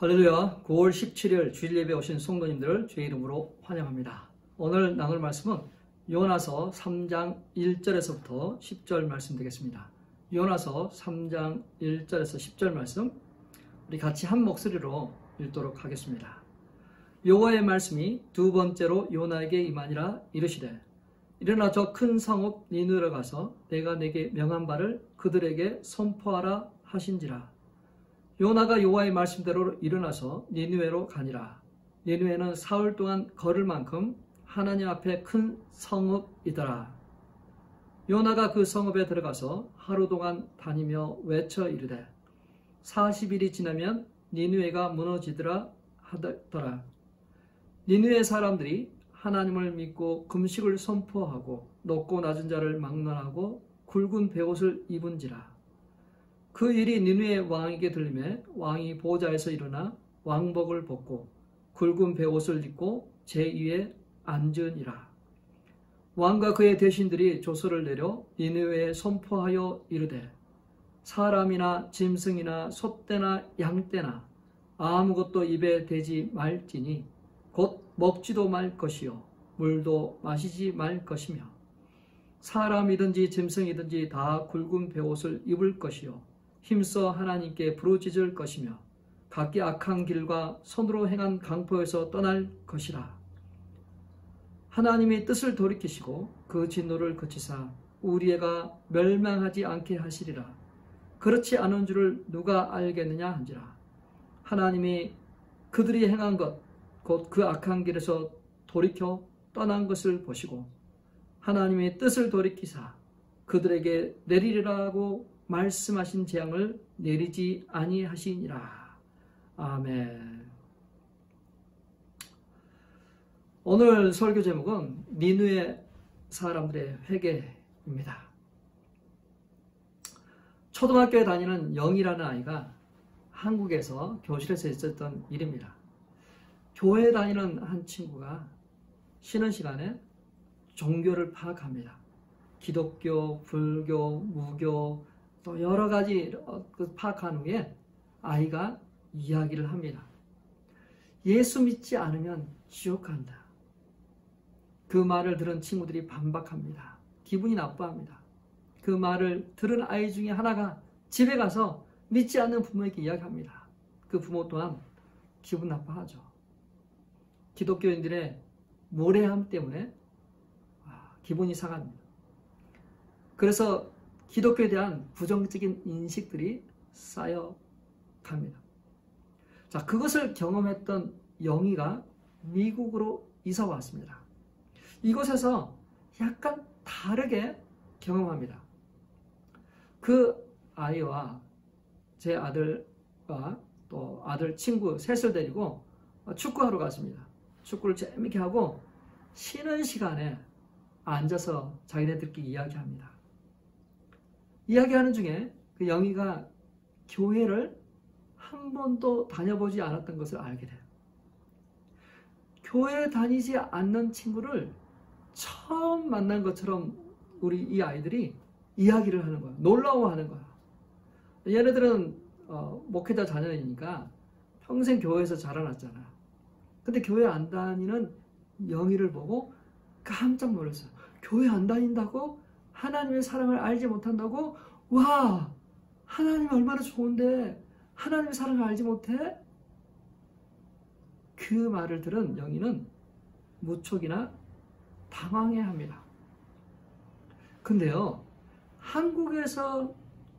할렐루야. 9월 17일 주일 예배 오신 성도님들을 주의 이름으로 환영합니다. 오늘 나눌 말씀은 요나서 3장 1절에서부터 10절 말씀 되겠습니다. 요나서 3장 1절에서 10절 말씀 우리 같이 한 목소리로 읽도록 하겠습니다. 여호와의 말씀이 두 번째로 요나에게 임하니라 이르시되 일어나 저 큰 성읍 니느웨로 가서 내가 내게 명한 바를 그들에게 선포하라 하신지라. 요나가 여호와의 말씀대로 일어나서 니느웨로 가니라. 니느웨는 사흘 동안 걸을 만큼 하나님 앞에 큰 성읍이더라. 요나가 그 성읍에 들어가서 하루 동안 다니며 외쳐 이르되 40일이 지나면 니느웨가 무너지더라 하더라. 니느웨 사람들이 하나님을 믿고 금식을 선포하고 높고 낮은 자를 막론하고 굵은 베옷을 입은지라. 그 일이 니느웨 왕에게 들리매 왕이 보좌에서 일어나 왕복을 벗고 굵은 베옷을 입고 제2에 앉으니라. 왕과 그의 대신들이 조서를 내려 니느웨에 선포하여 이르되 사람이나 짐승이나 소떼나 양떼나 아무것도 입에 대지 말지니 곧 먹지도 말 것이요 물도 마시지 말 것이며 사람이든지 짐승이든지 다 굵은 베옷을 입을 것이요 힘써 하나님께 부르짖을 것이며 각기 악한 길과 손으로 행한 강포에서 떠날 것이라. 하나님이 뜻을 돌이키시고 그 진노를 그치사 우리애가 멸망하지 않게 하시리라. 그렇지 않은 줄을 누가 알겠느냐 한지라. 하나님이 그들이 행한 것 곧 그 악한 길에서 돌이켜 떠난 것을 보시고 하나님의 뜻을 돌이키사 그들에게 내리리라고 말씀하신 재앙을 내리지 아니하시니라. 아멘. 오늘 설교 제목은 니느웨 사람들의 회개입니다. 초등학교에 다니는 영이라는 아이가 한국에서 교실에서 있었던 일입니다. 교회에 다니는 한 친구가 쉬는 시간에 종교를 파악합니다. 기독교, 불교, 무교 또 여러 가지 파악한 후에 아이가 이야기를 합니다. 예수 믿지 않으면 지옥 간다. 그 말을 들은 친구들이 반박합니다. 기분이 나빠합니다. 그 말을 들은 아이 중에 하나가 집에 가서 믿지 않는 부모에게 이야기합니다. 그 부모 또한 기분 나빠하죠. 기독교인들의 모래함 때문에 기분이 상합니다. 그래서 기독교에 대한 부정적인 인식들이 쌓여갑니다. 자, 그것을 경험했던 영희가 미국으로 이사 왔습니다. 이곳에서 약간 다르게 경험합니다. 그 아이와 제 아들과 또 아들 친구 셋을 데리고 축구하러 갔습니다. 축구를 재밌게 하고 쉬는 시간에 앉아서 자기네들끼리 이야기합니다. 이야기하는 중에 그 영희가 교회를 한 번도 다녀보지 않았던 것을 알게 돼요. 교회 다니지 않는 친구를 처음 만난 것처럼 우리 이 아이들이 이야기를 하는 거야. 놀라워하는 거야. 얘네들은 목회자 자녀이니까 평생 교회에서 자라났잖아. 근데 교회 안 다니는 영희를 보고 깜짝 놀랐어요. 교회 안 다닌다고? 하나님의 사랑을 알지 못한다고? 와! 하나님이 얼마나 좋은데 하나님의 사랑을 알지 못해? 그 말을 들은 영희는 무척이나 당황해합니다. 근데요, 한국에서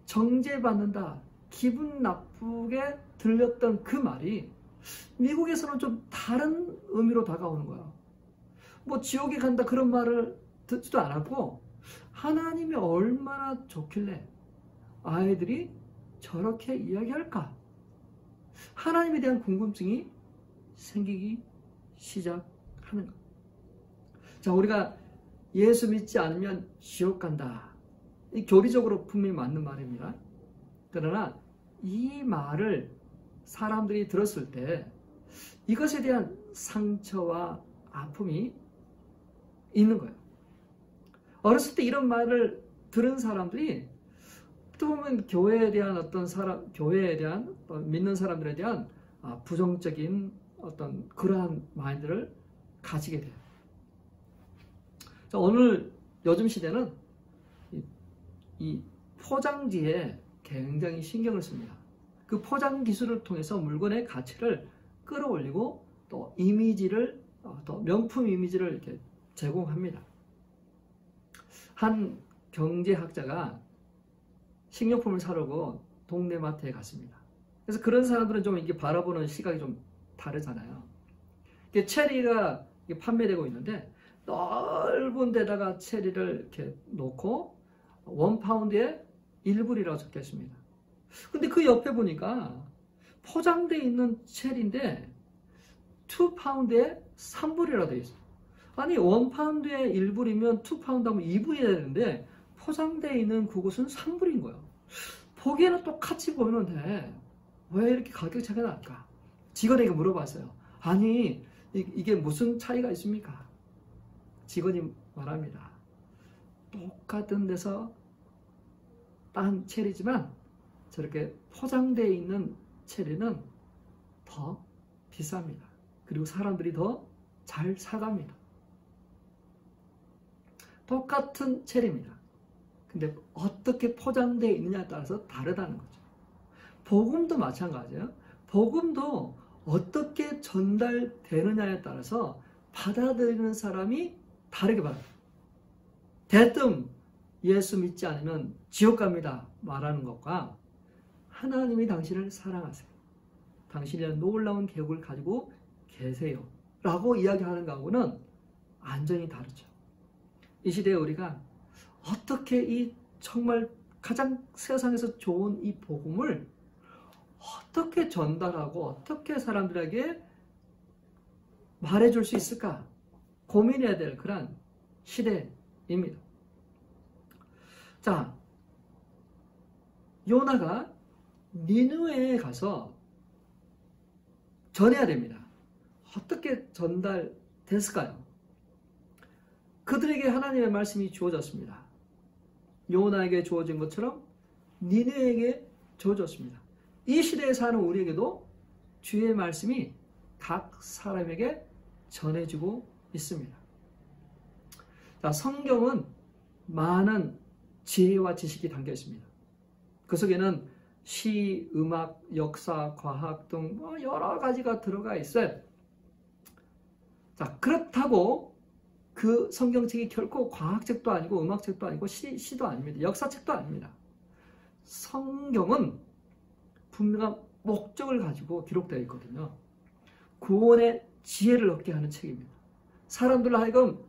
정죄받는다, 기분 나쁘게 들렸던 그 말이 미국에서는 좀 다른 의미로 다가오는 거야. 뭐 지옥에 간다 그런 말을 듣지도 않았고 하나님이 얼마나 좋길래 아이들이 저렇게 이야기할까? 하나님에 대한 궁금증이 생기기 시작하는 것. 자, 우리가 예수 믿지 않으면 지옥 간다. 이 교리적으로 분명히 맞는 말입니다. 그러나 이 말을 사람들이 들었을 때 이것에 대한 상처와 아픔이 있는 거예요. 어렸을 때 이런 말을 들은 사람들이 또 보면 교회에 대한 어떤 사람, 교회에 대한 믿는 사람들에 대한 부정적인 어떤 그러한 마인드를 가지게 돼요. 자, 오늘 요즘 시대는 이 포장지에 굉장히 신경을 씁니다. 그 포장 기술을 통해서 물건의 가치를 끌어올리고 또 이미지를 또 명품 이미지를 이렇게 제공합니다. 한 경제학자가 식료품을 사려고 동네 마트에 갔습니다. 그래서 그런 사람들은 좀 이게 바라보는 시각이 좀 다르잖아요. 체리가 판매되고 있는데 넓은 데다가 체리를 이렇게 놓고 1파운드에 1불이라고 적혀 있습니다. 근데 그 옆에 보니까 포장되어 있는 체리인데 2파운드에 3불이라고 되어 있어요. 아니 1파운드에 1불이면 2파운드 하면 2불이 되는데 포장되어 있는 그곳은 3불인 거예요. 보기에는 똑같이 보이는데 왜 이렇게 가격 차이가 날까? 직원에게 물어봤어요. 아니 이게 무슨 차이가 있습니까? 직원이 말합니다. 똑같은 데서 딴 체리지만 저렇게 포장되어 있는 체리는 더 비쌉니다. 그리고 사람들이 더 잘 사갑니다. 똑같은 체리입니다. 근데 어떻게 포장되어 있느냐에 따라서 다르다는 거죠. 복음도 마찬가지예요. 복음도 어떻게 전달되느냐에 따라서 받아들이는 사람이 다르게 받아요. 대뜸 예수 믿지 않으면 지옥 갑니다 말하는 것과 하나님이 당신을 사랑하세요. 당신이 놀라운 계획을 가지고 계세요 라고 이야기하는 것하고는 완전히 다르죠. 이 시대에 우리가 어떻게 이 정말 가장 세상에서 좋은 이 복음을 어떻게 전달하고 어떻게 사람들에게 말해줄 수 있을까 고민해야 될 그런 시대입니다. 자, 요나가 니느웨에 가서 전해야 됩니다. 어떻게 전달됐을까요? 그들에게 하나님의 말씀이 주어졌습니다. 요나에게 주어진 것처럼 니느웨에게 주어졌습니다. 이 시대에 사는 우리에게도 주의 말씀이 각 사람에게 전해지고 있습니다. 자, 성경은 많은 지혜와 지식이 담겨 있습니다. 그 속에는 시, 음악, 역사, 과학 등 여러 가지가 들어가 있어요. 자, 그렇다고 그 성경책이 결코 과학책도 아니고 음악책도 아니고 시도 아닙니다. 역사책도 아닙니다. 성경은 분명한 목적을 가지고 기록되어 있거든요. 구원의 지혜를 얻게 하는 책입니다. 사람들로 하여금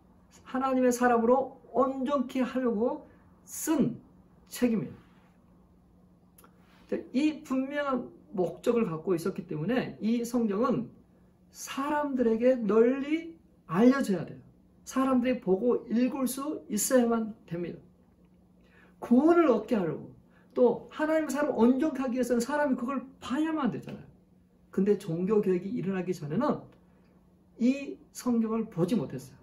하나님의 사람으로 온전케 하려고 쓴 책입니다. 이 분명한 목적을 갖고 있었기 때문에 이 성경은 사람들에게 널리 알려져야 돼요. 사람들이 보고 읽을 수 있어야만 됩니다. 구원을 얻게 하려고 또 하나님의 사람을 온전케 하기 위해서는 사람이 그걸 봐야만 되잖아요. 근데 종교개혁이 일어나기 전에는 이 성경을 보지 못했어요.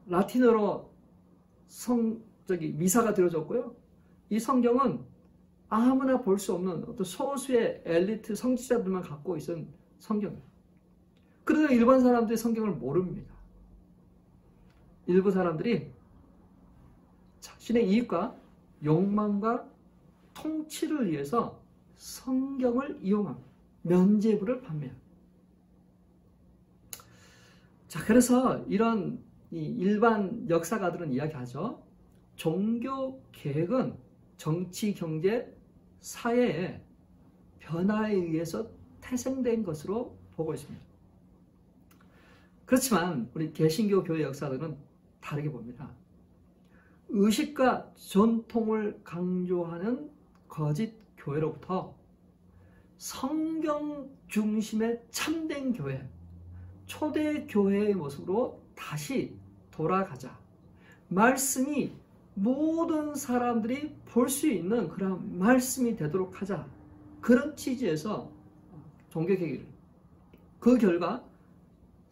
라틴어로 미사가 들어졌고요. 이 성경은 아무나 볼 수 없는 어떤 소수의 엘리트 성직자들만 갖고 있는 성경이에요. 그러나 일반 사람들이 성경을 모릅니다. 일부 사람들이 자신의 이익과 욕망과 통치를 위해서 성경을 이용합니다. 면죄부를 판매합니다. 자, 그래서 이런 일반 역사가들은 이야기하죠. 종교 개혁은 정치, 경제, 사회의 변화에 의해서 태생된 것으로 보고 있습니다. 그렇지만 우리 개신교 교회 역사들은 다르게 봅니다. 의식과 전통을 강조하는 거짓 교회로부터 성경 중심의 참된 교회, 초대 교회의 모습으로 다시 돌아가자. 말씀이 모든 사람들이 볼 수 있는 그런 말씀이 되도록 하자. 그런 취지에서 종교개혁을. 그 결과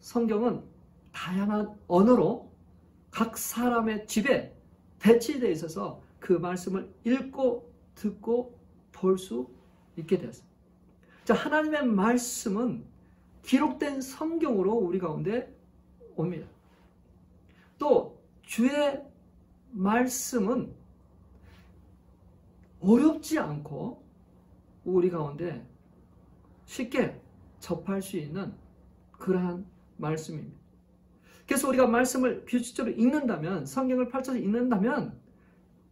성경은 다양한 언어로 각 사람의 집에 배치되어 있어서 그 말씀을 읽고 듣고 볼 수 있게 되었습니다. 자, 하나님의 말씀은 기록된 성경으로 우리 가운데 옵니다. 또 주의 말씀은 어렵지 않고 우리 가운데 쉽게 접할 수 있는 그러한 말씀입니다. 그래서 우리가 말씀을 규칙적으로 읽는다면, 성경을 펼쳐서 읽는다면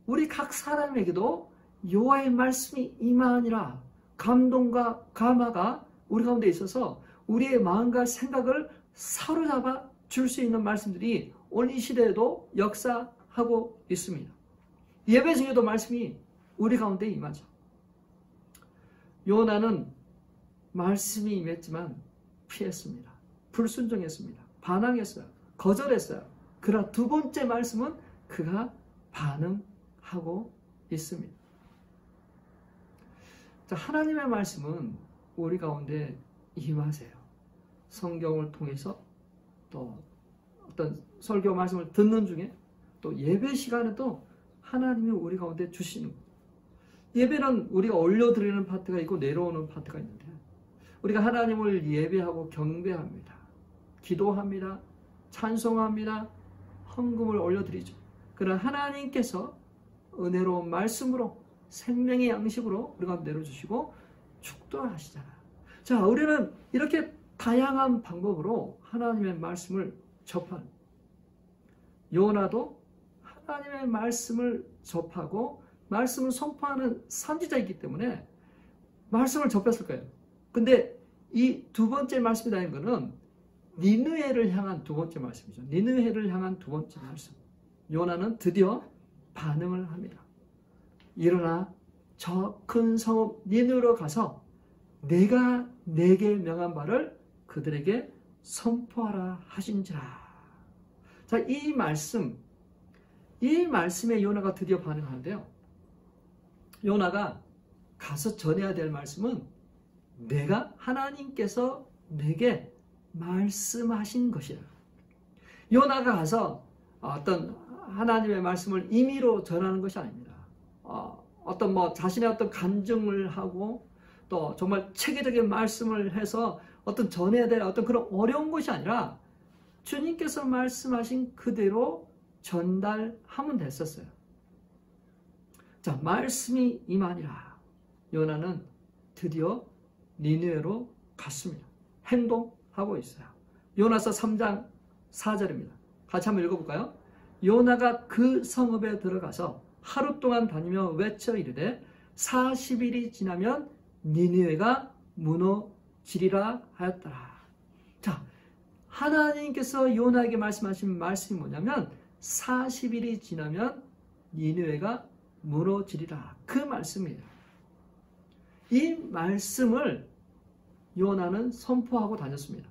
우리 각 사람에게도 여호와의 말씀이 임하니라, 감동과 감화가 우리 가운데 있어서 우리의 마음과 생각을 사로잡아 줄 수 있는 말씀들이 오늘 이 시대에도 역사하고 있습니다. 예배 중에도 말씀이 우리 가운데 임하죠. 요나는 말씀이 임했지만 피했습니다. 불순종했습니다. 반항했어요. 거절했어요. 그러나 두 번째 말씀은 그가 반응하고 있습니다. 자, 하나님의 말씀은 우리 가운데 임하세요. 성경을 통해서 또 어떤 설교 말씀을 듣는 중에 또 예배 시간에도 하나님이 우리 가운데 주시는 거예요. 예배는 우리가 올려드리는 파트가 있고 내려오는 파트가 있는데, 우리가 하나님을 예배하고 경배합니다. 기도합니다. 찬송합니다. 헌금을 올려드리죠. 그러나 하나님께서 은혜로운 말씀으로, 생명의 양식으로 우리가 내려주시고 축도하시잖아요. 자, 우리는 이렇게 다양한 방법으로 하나님의 말씀을 접하는, 요나도 하나님의 말씀을 접하고 말씀을 선포하는 선지자이기 때문에 말씀을 접했을 거예요. 근데 이 두 번째 말씀이라는 것은 니느웨를 향한 두 번째 말씀이죠. 니느웨를 향한 두 번째 말씀. 요나는 드디어 반응을 합니다. 일어나 저 큰 성읍 니느웨로 가서 내가 내게 명한 바를 그들에게 선포하라 하신지라. 자, 이 말씀에 요나가 드디어 반응하는데요. 요나가 가서 전해야 될 말씀은 내가 하나님께서 내게 말씀하신 것이라. 요나가 가서 어떤 하나님의 말씀을 임의로 전하는 것이 아닙니다. 어떤 자신의 어떤 간증을 하고 또 정말 체계적인 말씀을 해서 어떤 전해야 될 어떤 그런 어려운 것이 아니라 주님께서 말씀하신 그대로 전달하면 됐었어요. 자, 말씀이 임하니라. 요나는 드디어 니느웨로 갔습니다. 행동하고 있어요. 요나서 3장 4절입니다. 같이 한번 읽어볼까요? 요나가 그 성읍에 들어가서 하루 동안 다니며 외쳐 이르되 40일이 지나면 니느웨가 무너지리라 하였더라. 자, 하나님께서 요나에게 말씀하신 말씀이 뭐냐면 40일이 지나면 니느웨가 무너지리라. 그 말씀이에요. 이 말씀을 요나는 선포하고 다녔습니다.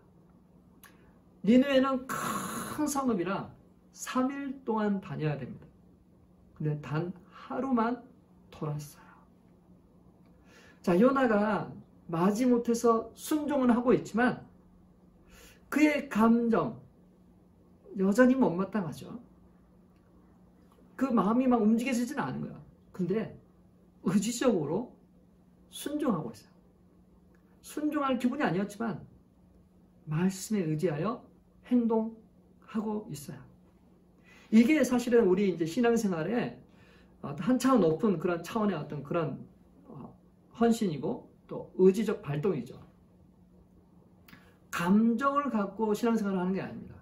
니느웨는 큰 성읍이라 3일 동안 다녀야 됩니다. 근데 단 하루만 돌았어요. 자, 요나가 마지못해서 순종은 하고 있지만 그의 감정 여전히 못마땅하죠. 그 마음이 막 움직여지지는 않은 거야. 근데 의지적으로 순종하고 있어요. 순종할 기분이 아니었지만 말씀에 의지하여 행동하고 있어요. 이게 사실은 우리 이제 신앙생활에 한 차원 높은 그런 차원의 어떤 그런 헌신이고 또 의지적 발동이죠. 감정을 갖고 신앙생활을 하는 게 아닙니다.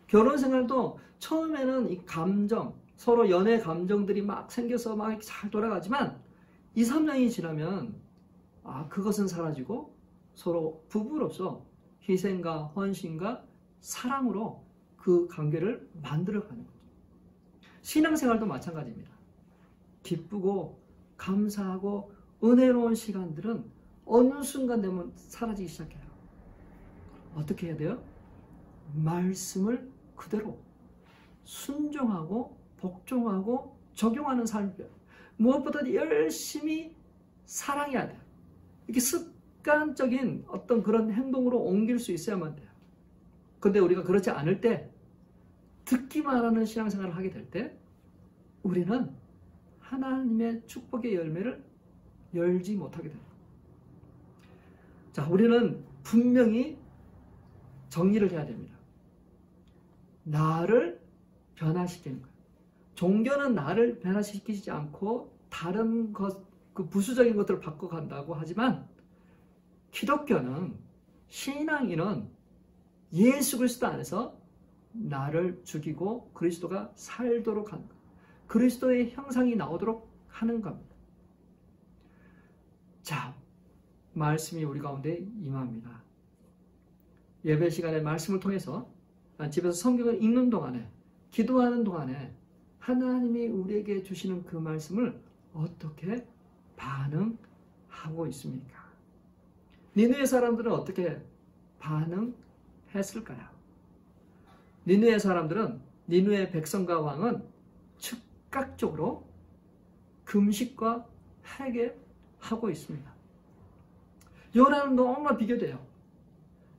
결혼생활도 처음에는 이 감정, 서로 연애 감정들이 막 생겨서 막 잘 돌아가지만 2, 3년이 지나면 그것은 사라지고 서로 부부로서 희생과 헌신과 사랑으로 그 관계를 만들어가는 거죠. 신앙생활도 마찬가지입니다. 기쁘고 감사하고 은혜로운 시간들은 어느 순간 되면 사라지기 시작해요. 어떻게 해야 돼요? 말씀을 그대로 순종하고 복종하고 적용하는 삶이에요. 무엇보다 열심히 사랑해야 돼요. 이렇게 습관적인 어떤 그런 행동으로 옮길 수 있어야만 돼요. 근데 우리가 그렇지 않을 때, 듣기만 하는 신앙생활을 하게 될 때 우리는 하나님의 축복의 열매를 열지 못하게 됩니다. 자, 우리는 분명히 정리를 해야 됩니다. 나를 변화시키는 거예요. 종교는 나를 변화시키지 않고 다른 것, 그 부수적인 것들을 바꿔간다고 하지만 기독교는, 신앙인은 예수 그리스도 안에서 나를 죽이고 그리스도가 살도록 하는 것, 그리스도의 형상이 나오도록 하는 겁니다. 자, 말씀이 우리 가운데 임합니다. 예배 시간에 말씀을 통해서 집에서 성경을 읽는 동안에, 기도하는 동안에 하나님이 우리에게 주시는 그 말씀을 어떻게 반응하고 있습니까? 니느웨 사람들은 어떻게 반응했을까요? 니느웨 사람들은, 니느웨 백성과 왕은 즉각적으로 금식과 회개하고 있습니다. 요나는 너무나 비교돼요.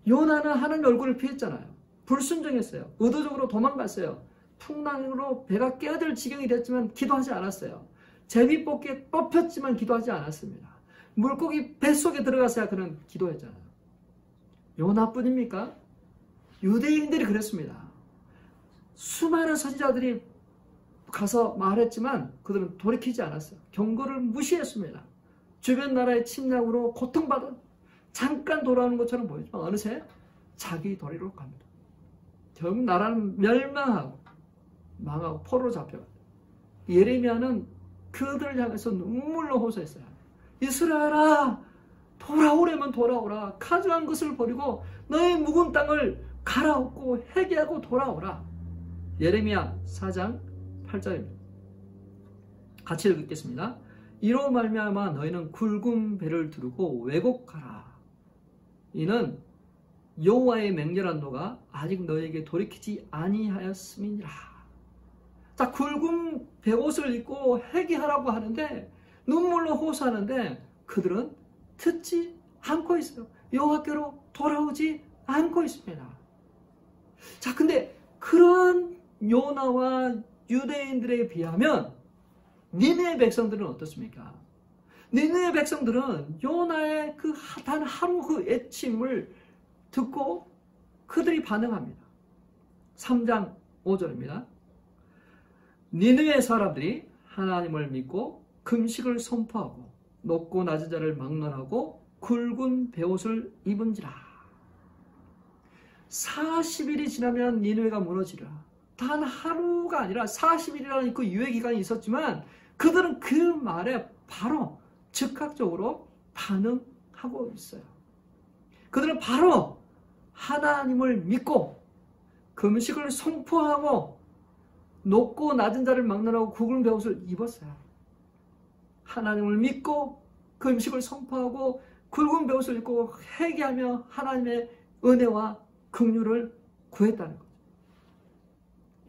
요나는 하나님 얼굴을 피했잖아요. 불순종했어요. 의도적으로 도망갔어요. 풍랑으로 배가 깨어들 지경이 됐지만 기도하지 않았어요. 제비뽑기에 뽑혔지만 기도하지 않았습니다. 물고기 뱃속에 들어가서야 그는 기도했잖아요. 요나뿐입니까? 유대인들이 그랬습니다. 수많은 선지자들이 가서 말했지만 그들은 돌이키지 않았어요. 경고를 무시했습니다. 주변 나라의 침략으로 고통받은, 잠깐 돌아오는 것처럼 보이지만 어느새 자기 도리로 갑니다. 결국 나라는 멸망하고 망하고 포로로 잡혀갑니다. 예레미야는 그들을 향해서 눈물로 호소했어요. 이스라엘아, 돌아오려면 돌아오라. 가증한 것을 버리고 너의 묵은 땅을 갈아엎고 회개하고 돌아오라. 예레미야 4장 8절입니다. 같이 읽겠습니다. 이로 말미암아 너희는 굵은 배를 두르고 왜곡하라. 이는 여호와의 맹렬한 노가 아직 너희에게 돌이키지 아니하였음이니라. 자, 굵은 베옷을 입고 회개하라고 하는데, 눈물로 호소하는데 그들은 듣지 않고 있어요. 여호와께로 돌아오지 않고 있습니다. 자, 근데 그런 요나와 유대인들에 비하면 니느웨 백성들은 어떻습니까? 니느웨 백성들은 요나의 그 단 하루 그 애침을 듣고 그들이 반응합니다. 3장 5절입니다. 니느웨 사람들이 하나님을 믿고 금식을 선포하고 높고 낮은 자를 막론하고 굵은 베옷을 입은지라. 40일이 지나면 니느웨가 무너지리라. 단 하루가 아니라 40일이라는 그 유예기간이 있었지만 그들은 그 말에 바로 즉각적으로 반응하고 있어요. 그들은 바로 하나님을 믿고 금식을 선포하고 높고 낮은 자를 막론하고 굵은 베옷을 입었어요. 하나님을 믿고 금식을 선포하고 굵은 베옷을 입고 회개하며 하나님의 은혜와 긍휼을 구했다는 거죠.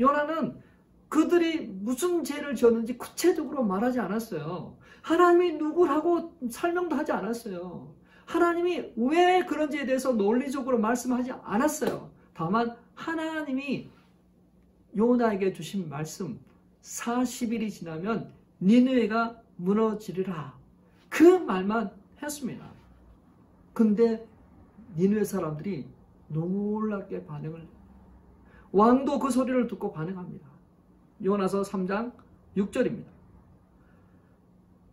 요나는 그들이 무슨 죄를 지었는지 구체적으로 말하지 않았어요. 하나님이 누구라고 설명도 하지 않았어요. 하나님이 왜 그런지에 대해서 논리적으로 말씀하지 않았어요. 다만 하나님이 요나에게 주신 말씀, 40일이 지나면 니느웨가 무너지리라, 그 말만 했습니다. 근데 니느웨 사람들이 놀랍게 반응을 해요. 왕도 그 소리를 듣고 반응합니다. 요나서 3장 6절입니다.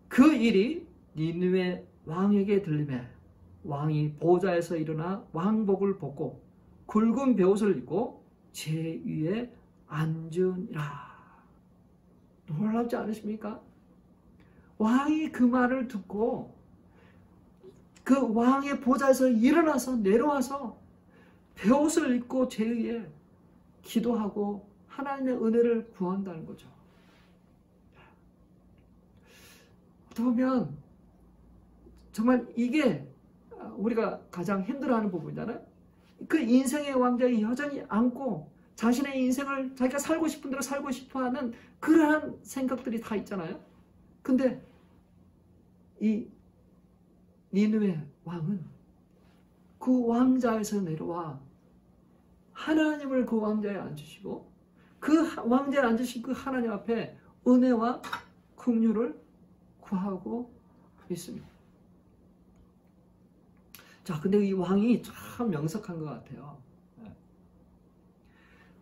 그 일이 니느웨 왕에게 들리매 왕이 보좌에서 일어나 왕복을 벗고 굵은 베옷을 입고 제 위에 앉으니라. 놀랍지 않으십니까? 왕이 그 말을 듣고 그 왕의 보좌에서 일어나서 내려와서 베옷을 입고 제 위에 기도하고 하나님의 은혜를 구한다는 거죠. 어떻게 보면 정말 이게 우리가 가장 힘들어하는 부분이잖아요. 그 인생의 왕좌에 여전히 안고 자신의 인생을 자기가 살고 싶은 대로 살고 싶어하는 그러한 생각들이 다 있잖아요. 근데 이 니느웨 왕은 그 왕좌에서 내려와 하나님을 그 왕좌에 앉으시고 그 왕좌에 앉으신 그 하나님 앞에 은혜와 긍휼을 구하고 있습니다. 자, 근데 이 왕이 참 명석한 것 같아요.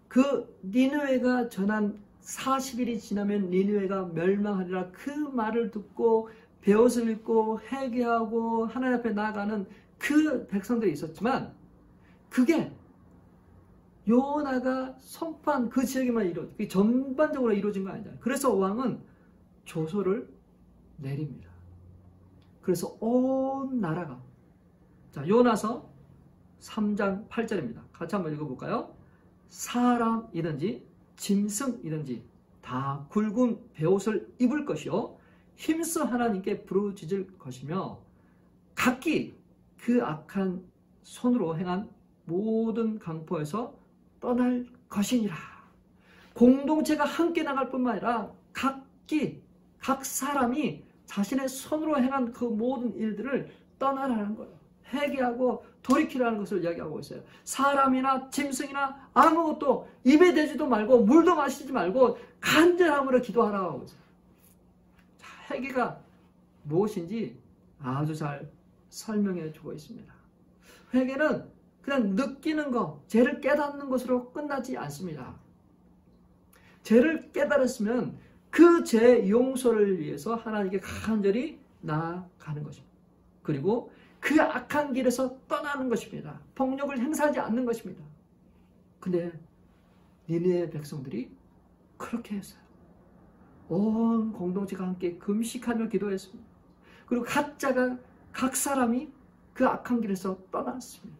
그 니느웨가 전한 40일이 지나면 니느웨가 멸망하리라 그 말을 듣고 베옷을 입고 회개하고 하나님 앞에 나아가는 그 백성들이 있었지만 그게 요나가 선포한 그 지역에만 전반적으로 이루어진 거 아니잖아요. 그래서 왕은 조서를 내립니다. 그래서 온 나라가, 자, 요나서 3장 8절입니다. 같이 한번 읽어볼까요? 사람이든지 짐승이든지 다 굵은 베옷을 입을 것이요 힘써 하나님께 부르짖을 것이며 각기 그 악한 손으로 행한 모든 강포에서 떠날 것이니라. 공동체가 함께 나갈 뿐만 아니라 각 사람이 자신의 손으로 행한 그 모든 일들을 떠나라는 거예요. 회개하고 돌이키라는 것을 이야기하고 있어요. 사람이나 짐승이나 아무것도 입에 대지도 말고 물도 마시지 말고 간절함으로 기도하라고 하고 있어요. 자, 회개가 무엇인지 아주 잘 설명해 주고 있습니다. 회개는 그냥 느끼는 것, 죄를 깨닫는 것으로 끝나지 않습니다. 죄를 깨달았으면 그 죄 용서를 위해서 하나님께 간절히 나아가는 것입니다. 그리고 그 악한 길에서 떠나는 것입니다. 폭력을 행사하지 않는 것입니다. 근데 니느웨 백성들이 그렇게 했어요. 온 공동체가 함께 금식하며 기도했습니다. 그리고 각 사람이 그 악한 길에서 떠났습니다.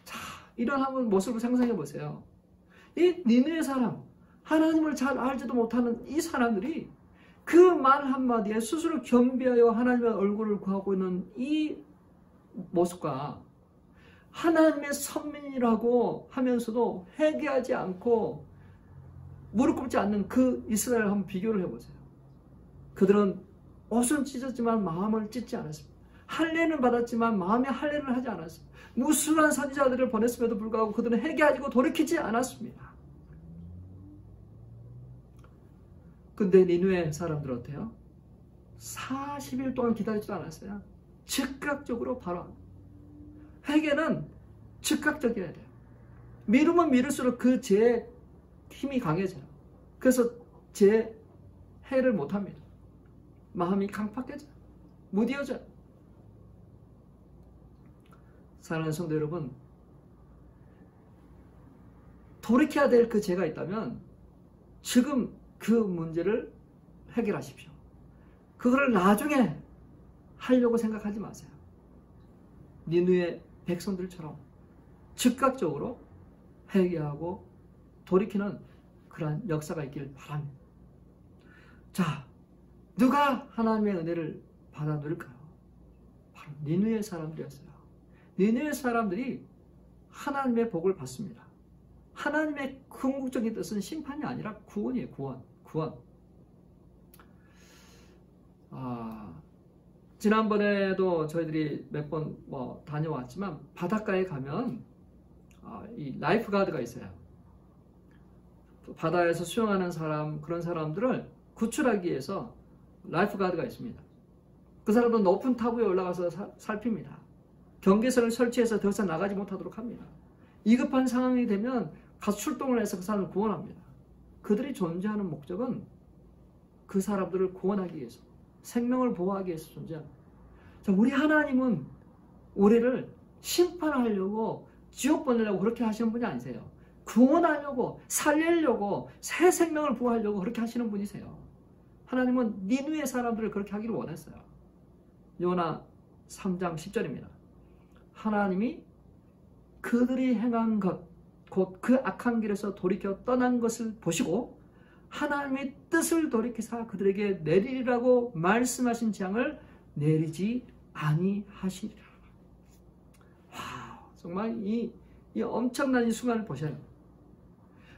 자, 이런 한번 모습을 상상해 보세요. 이 니느웨 사람, 하나님을 잘 알지도 못하는 이 사람들이 그 말 한마디에 스스로 겸비하여 하나님의 얼굴을 구하고 있는 이 모습과 하나님의 선민이라고 하면서도 회개하지 않고 무릎 꿇지 않는 그 이스라엘을 한번 비교를 해보세요. 그들은 옷은 찢었지만 마음을 찢지 않았습니다. 할례는 받았지만 마음의 할례를 하지 않았습니다. 무수한 선지자들을 보냈음에도 불구하고 그들은 회개하고 돌이키지 않았습니다. 근데 니느웨 사람들은 어때요? 40일 동안 기다리지도 않았어요. 즉각적으로 바로 회개는 즉각적이어야 돼요. 미루면 미룰수록 그 죄의 힘이 강해져요. 그래서 죄 해를 못합니다. 마음이 강팍해져요. 무뎌져요. 사랑하는 성도 여러분, 돌이켜야 될 그 죄가 있다면 지금 그 문제를 해결하십시오. 그거를 나중에 하려고 생각하지 마세요. 니느웨 백성들처럼 즉각적으로 회개하고 돌이키는 그러한 역사가 있길 바랍니다. 자, 누가 하나님의 은혜를 받아 누릴까요? 바로 니느웨 사람들이었어요. 니느웨 사람들이 하나님의 복을 받습니다. 하나님의 궁극적인 뜻은 심판이 아니라 구원이에요. 구원. 지난번에도 저희들이 몇 번 다녀왔지만 바닷가에 가면 이 라이프 가드가 있어요. 바다에서 수영하는 사람, 그런 사람들을 구출하기 위해서 라이프 가드가 있습니다. 그 사람은 높은 탑 위에 올라가서 살핍니다. 경계선을 설치해서 더 이상 나가지 못하도록 합니다. 위급한 상황이 되면 가서 출동을 해서 그 사람을 구원합니다. 그들이 존재하는 목적은 그 사람들을 구원하기 위해서, 생명을 보호하기 위해서 존재합니다. 자, 우리 하나님은 우리를 심판하려고 지옥 보내려고 그렇게 하시는 분이 아니세요. 구원하려고, 살리려고, 새 생명을 부어하려고 그렇게 하시는 분이세요. 하나님은 니느웨 사람들을 그렇게 하기를 원했어요. 요나 3장 10절입니다. 하나님이 그들이 행한 것, 곧 그 악한 길에서 돌이켜 떠난 것을 보시고 하나님의 뜻을 돌이키사 그들에게 내리라고 말씀하신 재앙을 내리지 아니하시리라. 와, 정말 이 엄청난 이 순간을 보셔요.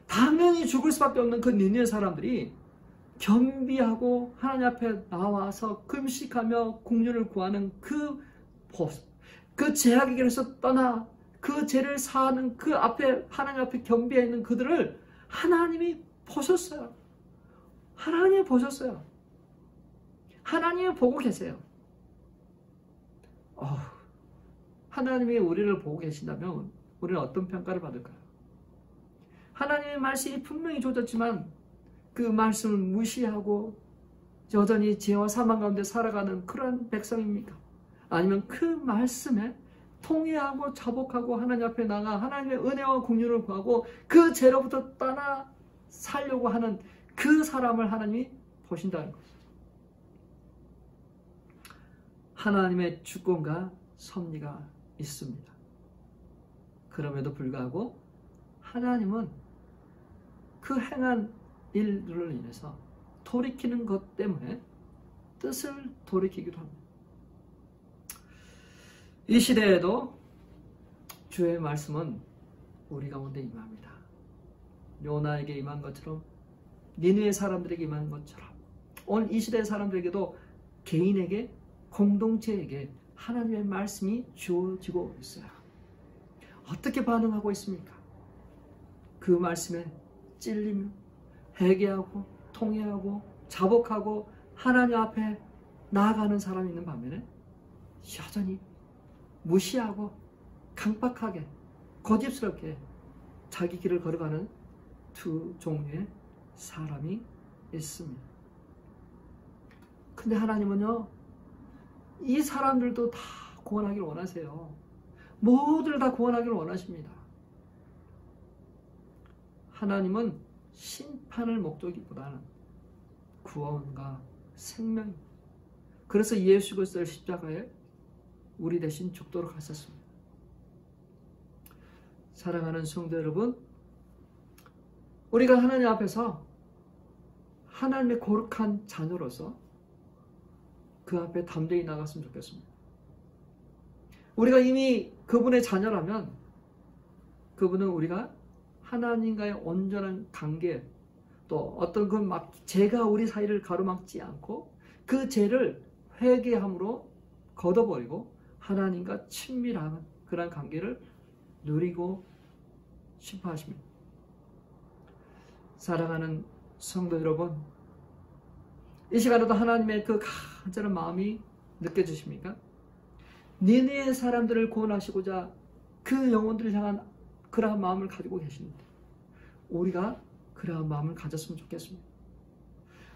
당연히 죽을 수밖에 없는 그 니느웨 사람들이 겸비하고 하나님 앞에 나와서 금식하며 긍휼을 구하는 그 모습, 그 죄악의 길에서 떠나 그 죄를 사하는 그 앞에 하나님 앞에 겸비해 있는 그들을 하나님이 보셨어요. 하나님이 보셨어요. 하나님이 보고 계세요. 하나님이 우리를 보고 계신다면 우리는 어떤 평가를 받을까요? 하나님의 말씀이 분명히 주어졌지만 그 말씀을 무시하고 여전히 죄와 사망 가운데 살아가는 그러한 백성입니까? 아니면 그 말씀에 통회하고 자복하고 하나님 앞에 나가 하나님의 은혜와 긍휼을 구하고 그 죄로부터 떠나 살려고 하는 그 사람을 하나님이 보신다는 것이죠. 하나님의 주권과 섭리가 있습니다. 그럼에도 불구하고 하나님은 그 행한 일들로 인해서 돌이키는 것 때문에 뜻을 돌이키기도 합니다. 이 시대에도 주의 말씀은 우리 가운데 임합니다. 요나에게 임한 것처럼 니느웨 사람들에게 임한 것처럼 오늘 이 시대의 사람들에게도 개인에게 공동체에게 하나님의 말씀이 주어지고 있어요. 어떻게 반응하고 있습니까? 그 말씀에 찔리며 회개하고 통회하고 자복하고 하나님 앞에 나아가는 사람이 있는 반면에 여전히 무시하고 강박하게 고집스럽게 자기 길을 걸어가는 두 종류의 사람이 있습니다. 근데 하나님은요, 이 사람들도 다 구원하기를 원하세요. 모두를 다 구원하기를 원하십니다. 하나님은 심판을 목적이보다는 구원과 생명입니다. 그래서 예수 그리스도를 십자가에 우리 대신 죽도록 하셨습니다. 사랑하는 성도 여러분, 우리가 하나님 앞에서 하나님의 거룩한 자녀로서 그 앞에 담대히 나갔으면 좋겠습니다. 우리가 이미 그분의 자녀라면 그분은 우리가 하나님과의 온전한 관계, 또 어떤 그 죄가 우리 사이를 가로막지 않고 그 죄를 회개함으로 걷어버리고 하나님과 친밀한 그런 관계를 누리고 싶어 하십니다. 사랑하는 성도 여러분, 이 시간에도 하나님의 그 간절한 마음이 느껴지십니까? 니느웨 사람들을 구원하시고자 그 영혼들을 향한 그러한 마음을 가지고 계십니다. 우리가 그러한 마음을 가졌으면 좋겠습니다.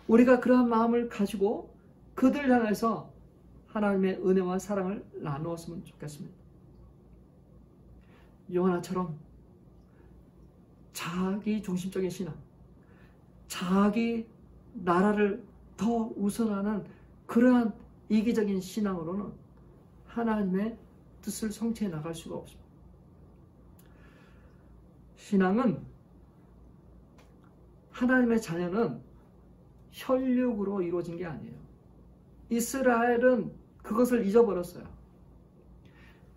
우리가 그러한 마음을 가지고 그들을 향해서 하나님의 은혜와 사랑을 나누었으면 좋겠습니다. 요나처럼 자기 중심적인 신앙, 자기 나라를 더 우선하는 그러한 이기적인 신앙으로는 하나님의 뜻을 성취해 나갈 수가 없습니다. 신앙은, 하나님의 자녀는 혈육으로 이루어진 게 아니에요. 이스라엘은 그것을 잊어버렸어요.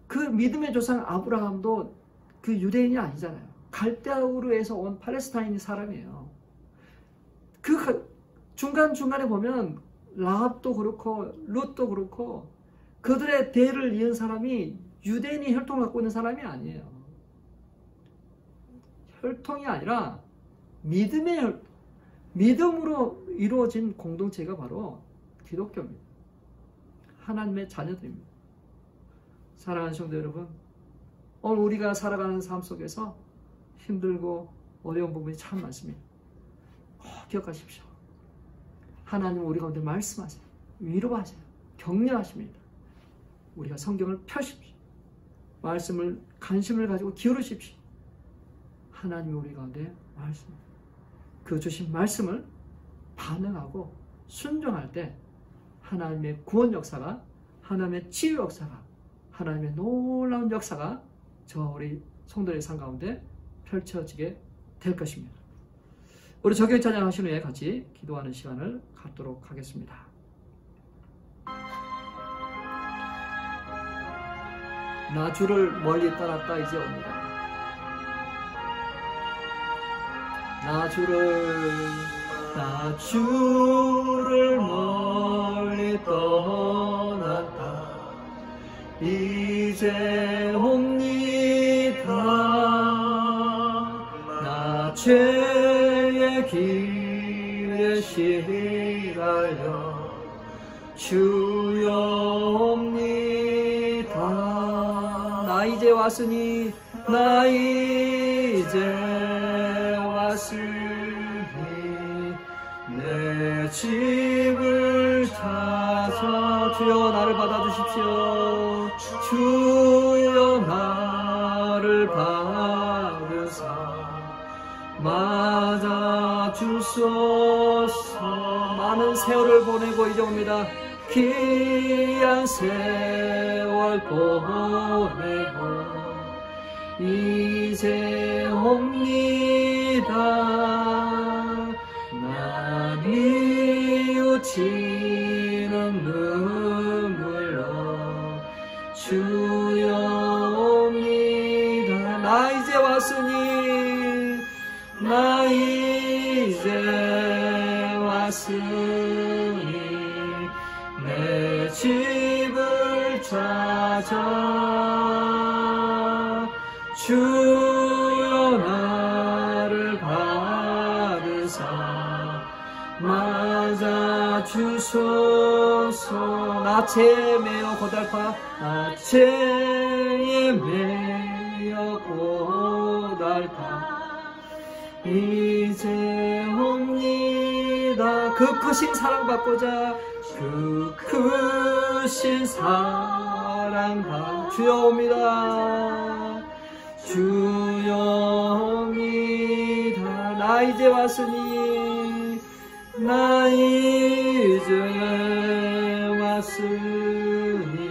그 믿음의 조상 아브라함도 그 유대인이 아니잖아요. 갈대아우르에서 온 팔레스타인 사람이에요. 그 중간중간에 보면 라합도 그렇고 룻도 그렇고 그들의 대를 이은 사람이 유대인이 혈통을 갖고 있는 사람이 아니에요. 혈통이 아니라 믿음의 혈통, 믿음으로 이루어진 공동체가 바로 기독교입니다. 하나님의 자녀들입니다. 사랑하는 성도 여러분, 오늘 우리가 살아가는 삶 속에서 힘들고 어려운 부분이 참 많습니다. 기억하십시오. 하나님은 우리 가운데 말씀하세요. 위로하세요. 격려하십니다. 우리가 성경을 펴십시오. 말씀을 관심을 가지고 기울이십시오. 하나님이 우리 가운데 말씀, 그 주신 말씀을 반응하고 순종할 때 하나님의 구원 역사가, 하나님의 치유 역사가, 하나님의 놀라운 역사가 저 우리 성도의 삶 가운데 펼쳐지게 될 것입니다. 우리 저격 찬양하신 후에 같이 기도하는 시간을 갖도록 하겠습니다. 나 주를 멀리 따랐다 이제 옵니다. 나 주를 멀리 떠났다 이제 옵니다. 나 죄의 길에 시달려 주여 옵니다. 나 이제 왔으니 나 이제 왔으니 내 집을 찾아 주여 나를 받아주십시오. 주여 나를 받으사 맞아주소서. 많은 세월을 보내고 이제 옵니다. 귀한 세월 보내고 이제 옵니다. 난 이웃치는 눈물로 주여 옵니다. 나 이제 왔으니 나 이제 왔으니 내 집을 찾아 주여 나를 받으사 맞아주소서. 나 죄에 매여 고달파 나 죄에 매여 고달파 이제 옵니다. 그 크신 사랑 받고자 그 크신 사랑 받 주여 옵니다. 주여 옵니다. 나 이제 왔으니 나 이제 왔으니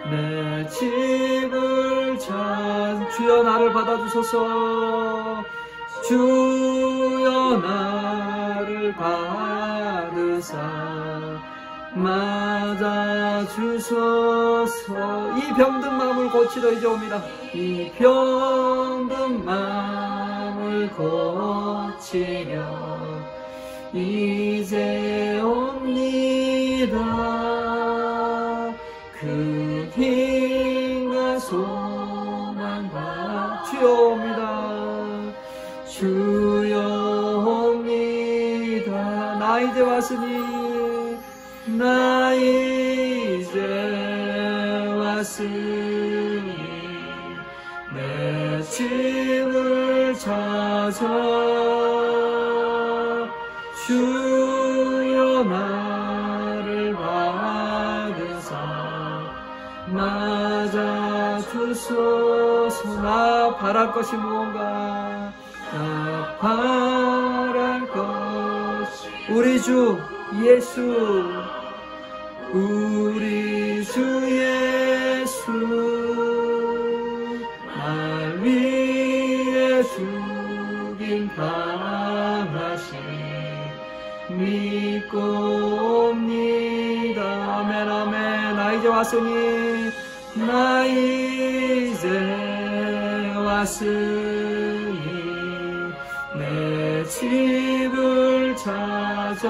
내 집을 찾아 주여 나를 받아주소서. 주여 나를 받으사 맞아주소서. 이 병든 마음을 고치러 이제 옵니다. 이 병든 마음을 고치려 이제 옵니다. 그 힘과 소망과 주여 옵니다. 주여 옵니다. 나 이제 왔으니 나 이제 왔으니 내 집을 찾아 주여 나를 받으사 맞아주소서. 나 바랄 것이 무언가 나 바랄 것 우리 주 예수 우리 주 예수 날 위해 죽인 당하신 믿고 옵니다. 아멘 아멘. 나 이제 왔으니 나 이제 왔으니 내 집을 찾아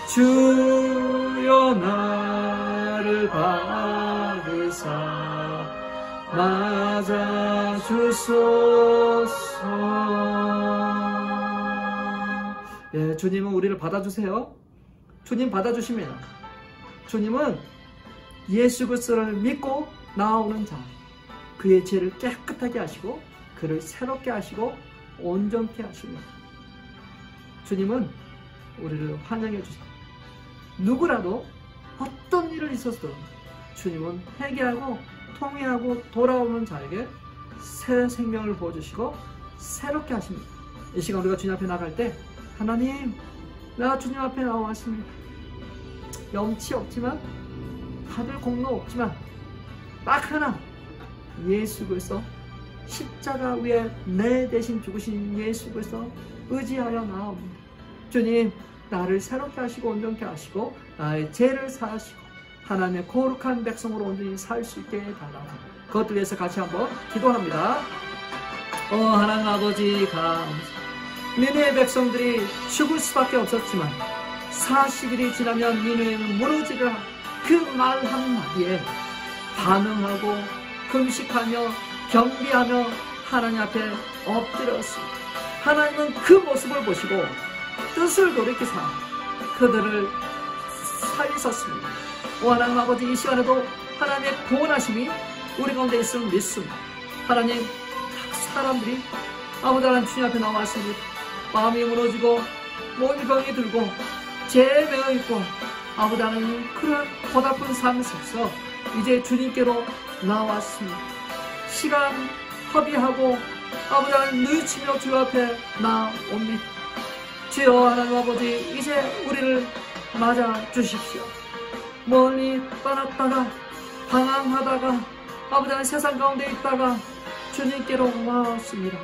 주여 나를 받으사 맞아주소서. 예, 주님은 우리를 받아주세요. 주님 받아주시면 주님은 예수 그리스도를 믿고 나오는 자 그의 죄를 깨끗하게 하시고 그를 새롭게 하시고 온전케 하시며 주님은 우리를 환영해 주십니다. 누구라도 어떤 일을 있었어도 주님은 회개하고 통회하고 돌아오는 자에게 새 생명을 부어주시고 새롭게 하십니다. 이 시간 우리가 주님 앞에 나갈 때 하나님 나 주님 앞에 나왔습니다. 염치 없지만 받을 공로 없지만 딱 하나 예수 그리스도 십자가 위에 내 대신 죽으신 예수 그리스도 의지하여 나옵니다. 주님 나를 새롭게 하시고 온전케 하시고 나의 죄를 사하시고 하나님의 거룩한 백성으로 온전히 살 수 있게 달라고 그것들 위해서 같이 한번 기도합니다. 하나님 아버지 감사합니다. 니느웨 백성들이 죽을 수밖에 없었지만 40일이 지나면 니느웨는 무너지리라 그 말 한마디에 반응하고 금식하며 경비하며 하나님 앞에 엎드렸습니다. 하나님은 그 모습을 보시고 뜻을 돌이키사 그들을 살리셨습니다. 하나님 아버지 이 시간에도 하나님의 구원하심이 우리 가운데 있음을 믿습니다. 하나님, 각 사람들이 아무도 안 주님 앞에 나왔습니다. 마음이 무너지고 몸이 병이 들고 죄에 매여 있고 아무도 안 하는 그런 고달픈 삶 속에서 이제 주님께로 나왔습니다. 시간 허비하고 아무도 안 하는 뉘우치며 주 앞에 나옵니다. 주여 하나님 아버지, 이제 우리를 맞아 주십시오. 멀리 떠났다가 방황하다가 아버지 세상 가운데 있다가 주님께로 왔습니다.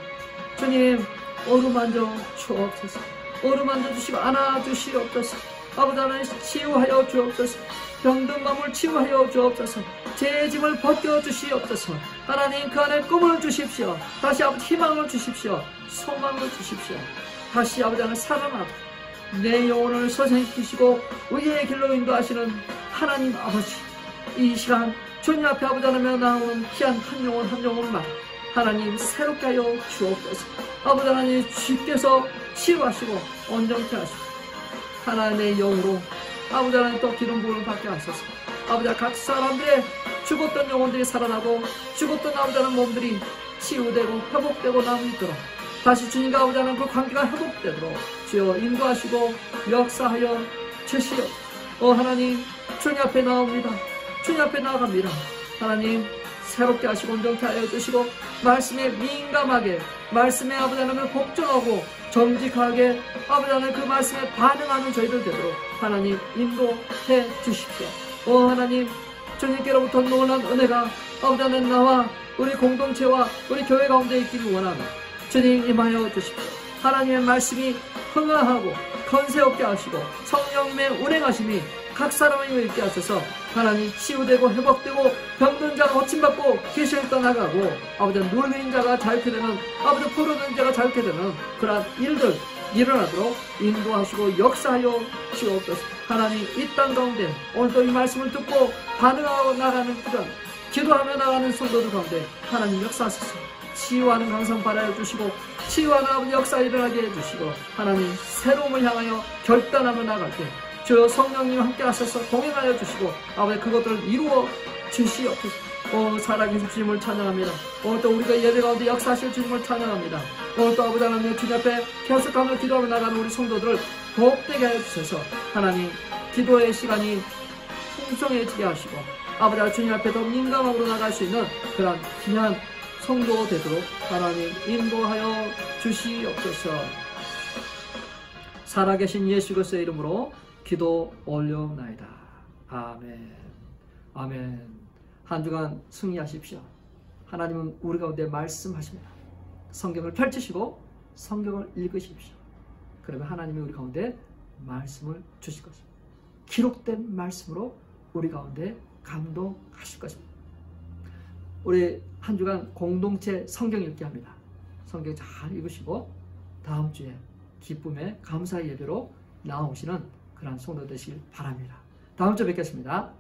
주님, 어루만져 주옵소서. 어루만져 주시고 안아주시옵소서. 아버지 하나님 치유하여 주옵소서. 병든 마음을 치유하여 주옵소서. 죄의 짐을 벗겨주시옵소서. 하나님, 그 안에 꿈을 주십시오. 다시 아버지 희망을 주십시오. 소망을 주십시오. 다시 아버지 하나님 살아나고 내 영혼을 서생시키시고 의의 길로 인도하시는 하나님 아버지, 이 시간 주님 앞에 아버지 하나며 나오는 귀한 한 영혼 한 영혼만 하나님 새롭게 하여 주옵소서. 아버지 하나님, 주께서 치유하시고 온전케 하시고 하나님의 영으로 아버지 하나님 또 기름 부음을 받게 하소서. 아버지 하나님, 각 사람들의 죽었던 영혼들이 살아나고 죽었던 아버지 하나님 몸들이 치유되고 회복되고 나오도록 다시 주님과 아버지 하나님 그 관계가 회복되도록 주여 인도하시고 역사하여 주시오. 하나님, 주님 앞에 나옵니다. 주님 앞에 나아갑니다. 하나님, 새롭게 하시고 온전케 하여 주시고 말씀에 민감하게 말씀에 아버지 하나님을 복종하고 정직하게 아버지 하나님 그 말씀에 반응하는 저희들 되도록 하나님 인도해 주십시오. 하나님, 주님께로부터 놀란 은혜가 아버지 하나님 나와 우리 공동체와 우리 교회 가운데 있기를 원하며 주님 임하여 주십시오. 하나님의 말씀이 흥하하고 건세 없게 하시고 성령의 운행하심이 각 사람을 있게 하셔서 하나님 치유되고 회복되고 병든 자가 고침받고 귀신을 떠나가고 아버지 누르는 자가 자유케 되는 아버지 부르는 자가 자유케 되는 그러한 일들 일어나도록 인도하시고 역사하여 주옵소서. 하나님, 이 땅 가운데 오늘도 이 말씀을 듣고 반응하고 나가는 그런 기도하며 나가는 성도들 가운데 하나님 역사하소서. 치유하는 강성 바라여 주시고 치유하는 아버지 역사 일어나게 해주시고 하나님 새로움을 향하여 결단하며 나갈 때 주여 성령님 함께 하셔서 동행하여 주시고 아버지 그것들을 이루어 주시옵소서. 살아계신 주님을 찬양합니다. 오늘 또 우리가 예배 가운데 역사하실 주님을 찬양합니다. 오늘 또 아버지 하나님 주님 앞에 계속하며 기도하며 나가는 우리 성도들을 복되게 하여 주셔서 하나님 기도의 시간이 풍성해지게 하시고 아버지 주님 앞에 더 민감함으로 나갈 수 있는 그런 귀한 성도 되도록 하나님 인도하여 주시옵소서. 살아계신 예수 그리스도의 이름으로 기도 올려옵나이다. 아멘. 아멘. 한 주간 승리하십시오. 하나님은 우리 가운데 말씀하십니다. 성경을 펼치시고 성경을 읽으십시오. 그러면 하나님이 우리 가운데 말씀을 주실 것입니다. 기록된 말씀으로 우리 가운데 감동하실 것입니다. 우리 한 주간 공동체 성경 읽기 합니다. 성경 잘 읽으시고 다음 주에 기쁨의 감사의 예배로 나오시는 그런 성도 되시길 바랍니다. 다음 주에 뵙겠습니다.